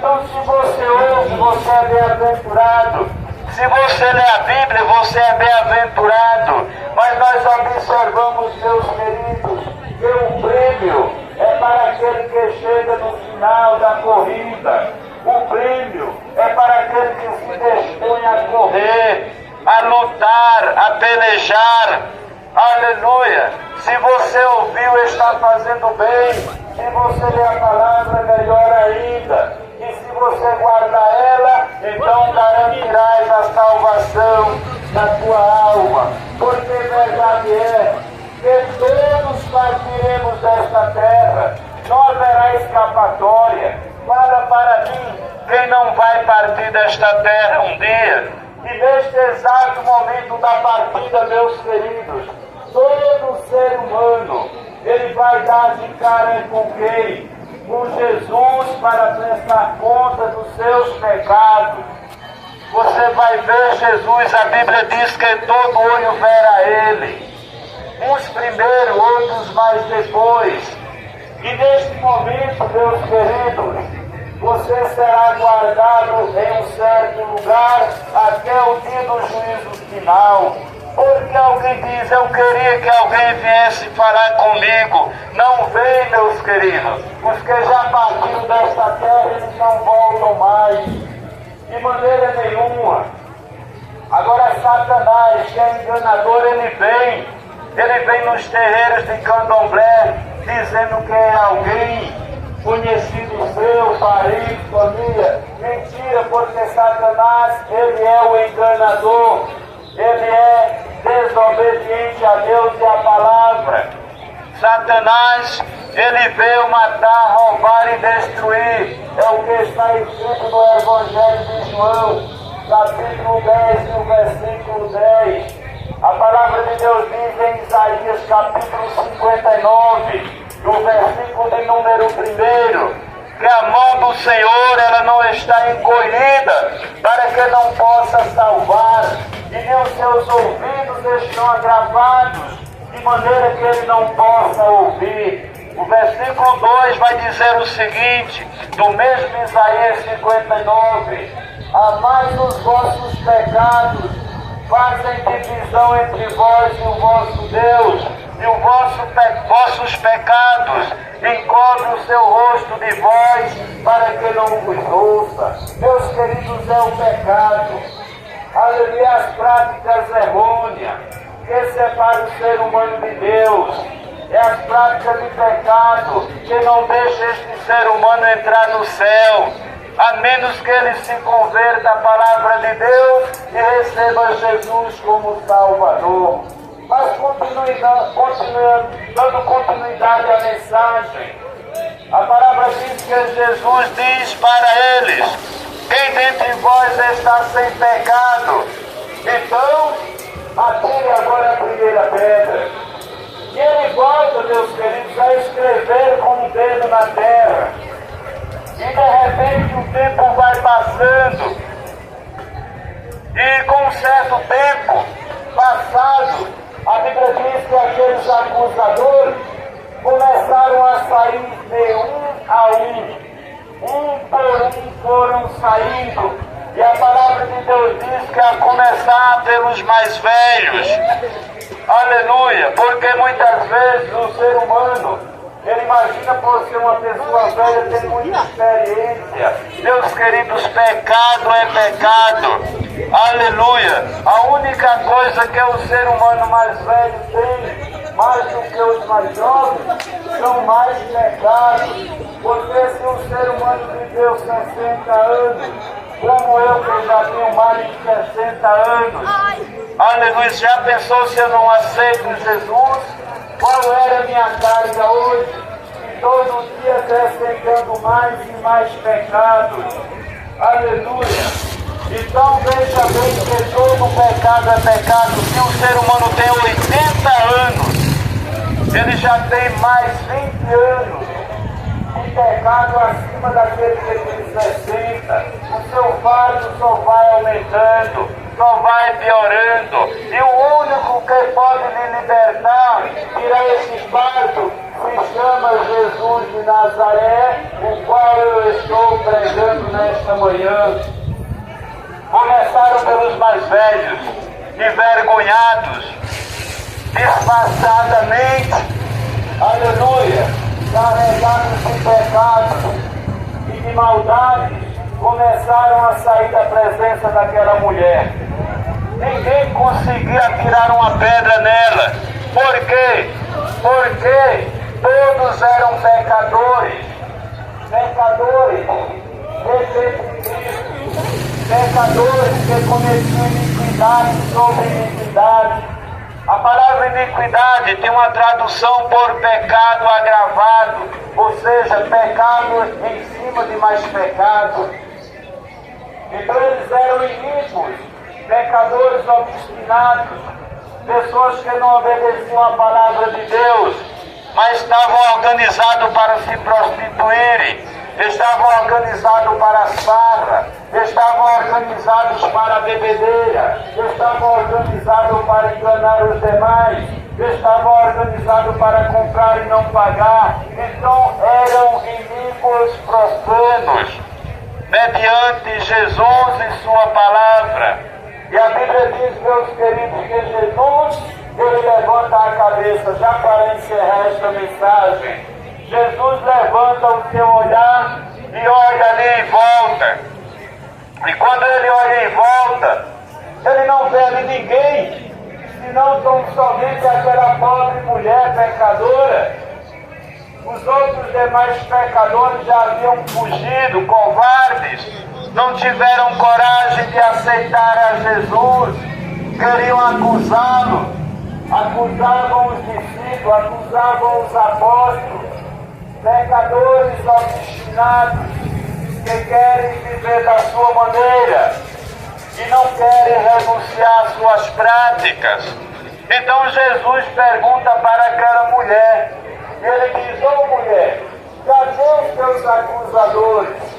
Então, se você ouve, você é bem-aventurado. Se você lê a Bíblia, você é bem-aventurado. Mas nós observamos, meus queridos, que o prêmio é para aquele que chega no final da corrida. O prêmio é para aquele que se dispõe a correr, a lutar, a pelejar. Aleluia! Se você ouviu, está fazendo bem. Se você lê a palavra, melhor ainda. E se você guardar ela, então garantirás a salvação da tua alma. Porque verdade é que todos partiremos desta terra. Não haverá escapatória. Fala para mim quem não vai partir desta terra um dia. E neste exato momento da partida, meus queridos, todo ser humano, ele vai dar de cara com quem? Com Jesus, para prestar conta dos seus pecados. Você vai ver Jesus, a Bíblia diz que todo olho verá ele. Uns primeiro, outros mais depois. E neste momento, meus queridos, você será guardado em um certo lugar até o dia do juízo final. Porque alguém diz, eu queria que alguém viesse falar comigo. Não vem, meus queridos. Os que já partiram desta terra, eles não voltam mais. De maneira nenhuma. Agora Satanás, que é enganador, ele vem nos terreiros de candomblé, dizendo que é alguém conhecido seu, parente, família. Mentira, porque Satanás, ele é o enganador. Ele é desobediente a Deus e a palavra. Satanás, ele veio matar, roubar e destruir. É o que está escrito no Evangelho de João, capítulo 10, no versículo 10. A palavra de Deus diz em Isaías, capítulo 59, no versículo de número 1, que a mão do Senhor, ela não está encolhida para que não possa salvar, e nem os seus ouvidos estão agravados, de maneira que ele não possa ouvir. O versículo 2 vai dizer o seguinte, do mesmo Isaías 59, amai os vossos pecados, fazem divisão entre vós e o vosso Deus, e os vossos pecados encobre o seu rosto de vós, para que não vos ouça. Meus queridos, é o pecado, aleluia, as práticas errôneas, que separam o ser humano de Deus, é as práticas de pecado, que não deixam este ser humano entrar no céu, a menos que ele se converta à palavra de Deus e receba Jesus como Salvador. Mas continue dando continuidade à mensagem. A palavra diz que Jesus diz para eles, quem dentre vós está sem pecado, então atire agora a primeira pedra. E ele volta, meus queridos, a escrever com um dedo na terra. E de repente o tempo vai passando. E com um certo tempo passado, a Bíblia diz que aqueles acusadores começaram a sair de um a um. Um por um foram saindo. E a palavra de Deus diz que a começar pelos mais velhos. Aleluia! Porque muitas vezes o ser humano, ele imagina por ser uma pessoa velha, ter muita experiência. Meus queridos, pecado é pecado. Aleluia! A única coisa que o ser humano mais velho tem, mais do que os mais jovens, são mais pecados. Porque se o ser humano viveu 60 anos, como eu que já tenho mais de 60 anos, aleluia, já pensou se eu não aceito Jesus? Qual era a minha carga hoje? E todo dia acrescentando mais e mais pecados. Aleluia! Então veja bem que todo pecado é pecado. Se o ser humano tem 80 anos, ele já tem mais 20 anos de pecado acima daquele que tem 60. O seu fardo só vai aumentando, só vai piorando. E o único que pode lhe libertar, tirar esse fardo, se chama Jesus de Nazaré. o qual eu estou pregando nesta manhã. Começaram pelos mais velhos, envergonhados, disfarçadamente, aleluia, carregados de pecados e de maldades, começaram a sair da presença daquela mulher. Ninguém conseguia tirar uma pedra nela. Por quê? Porque todos eram pecadores, repetitivos, pecadores que cometiam iniquidade sobre iniquidade. A palavra iniquidade tem uma tradução por pecado agravado, ou seja, pecado em cima de mais pecado. Então eles eram iníquos, pecadores obstinados, pessoas que não obedeciam à palavra de Deus, mas estavam organizados para se prostituírem, estavam organizados para a farra, estavam organizados para a bebedeira, estavam organizados para enganar os demais, estavam organizados para comprar e não pagar. Então eram iníquos profanos, mediante Jesus e sua palavra. E a Bíblia diz, meus queridos, que Jesus, ele levanta a cabeça, já para encerrar esta mensagem, Jesus levanta o seu olhar e olha ali em volta. E quando ele olha em volta, ele não vê ali ninguém, senão tão somente aquela pobre mulher pecadora. Os outros demais pecadores já haviam fugido, covardes, não tiveram coragem de aceitar a Jesus, queriam acusá-lo, acusavam os discípulos, acusavam os apóstolos, pecadores obstinados que querem viver da sua maneira e não querem renunciar às suas práticas. Então Jesus pergunta para aquela mulher, e ele diz: ô mulher, cadê os teus acusadores?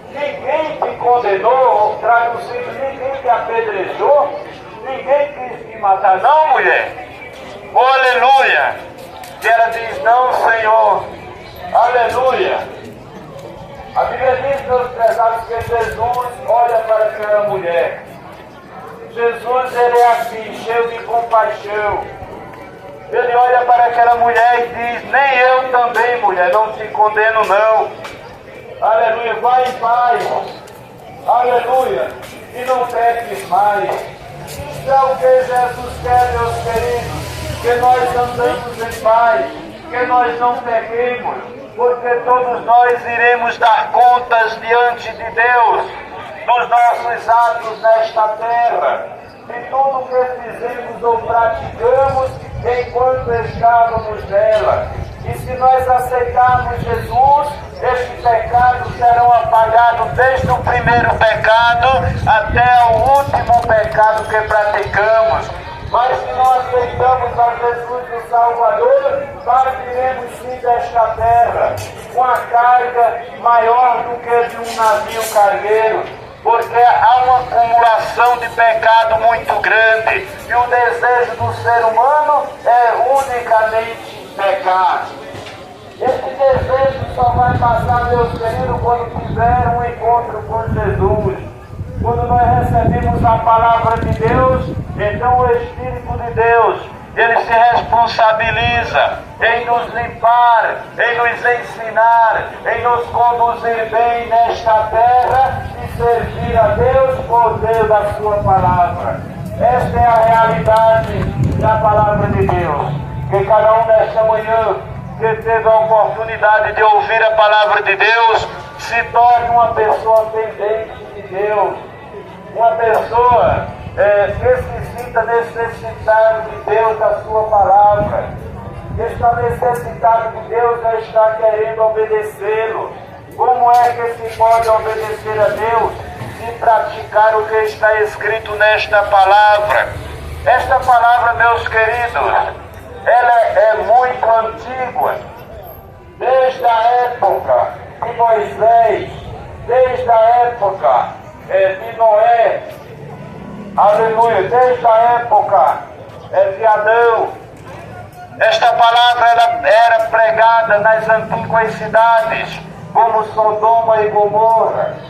Ninguém te condenou, traduzindo, ninguém te apedrejou, ninguém quis te matar, não, mulher? Oh, aleluia! E ela diz: não, Senhor, aleluia! A Bíblia diz, meus prezados, que Jesus olha para aquela mulher. Jesus, ele é assim, cheio de compaixão. Ele olha para aquela mulher e diz: nem eu também, mulher, não te condeno, não. Aleluia, vai em paz, aleluia, e não peques mais. Isso é o que Jesus quer, meus queridos, que nós andemos em paz, que nós não pequemos, porque todos nós iremos dar contas diante de Deus, dos nossos atos nesta terra, de tudo que fizemos ou praticamos enquanto estávamos nela. E se nós aceitarmos Jesus, estes pecados serão apagados desde o primeiro pecado até o último pecado que praticamos. Mas se não aceitamos a Jesus o Salvador, partiremos sim desta terra com a carga maior do que de um navio cargueiro, porque há uma acumulação de pecado muito grande e o desejo do ser humano é unicamente pecar. Esse desejo só vai passar, meus queridos, quando tiver um encontro com Jesus. Quando nós recebemos a palavra de Deus, então o Espírito de Deus, ele se responsabiliza em nos limpar, em nos ensinar, em nos conduzir bem nesta terra e servir a Deus por meio da sua palavra. Esta é a realidade da palavra de Deus. Que cada um nesta manhã que teve a oportunidade de ouvir a palavra de Deus, se torne uma pessoa pendente de Deus, uma pessoa que se sinta necessitado de Deus, da sua palavra, que está necessitado de Deus e está querendo obedecê-lo. Como é que se pode obedecer a Deus e praticar o que está escrito nesta palavra? Esta palavra, meus queridos, ela é muito antiga, desde a época de Moisés, desde a época de Noé, aleluia, desde a época de Adão. Esta palavra ela era pregada nas antigas cidades, como Sodoma e Gomorra.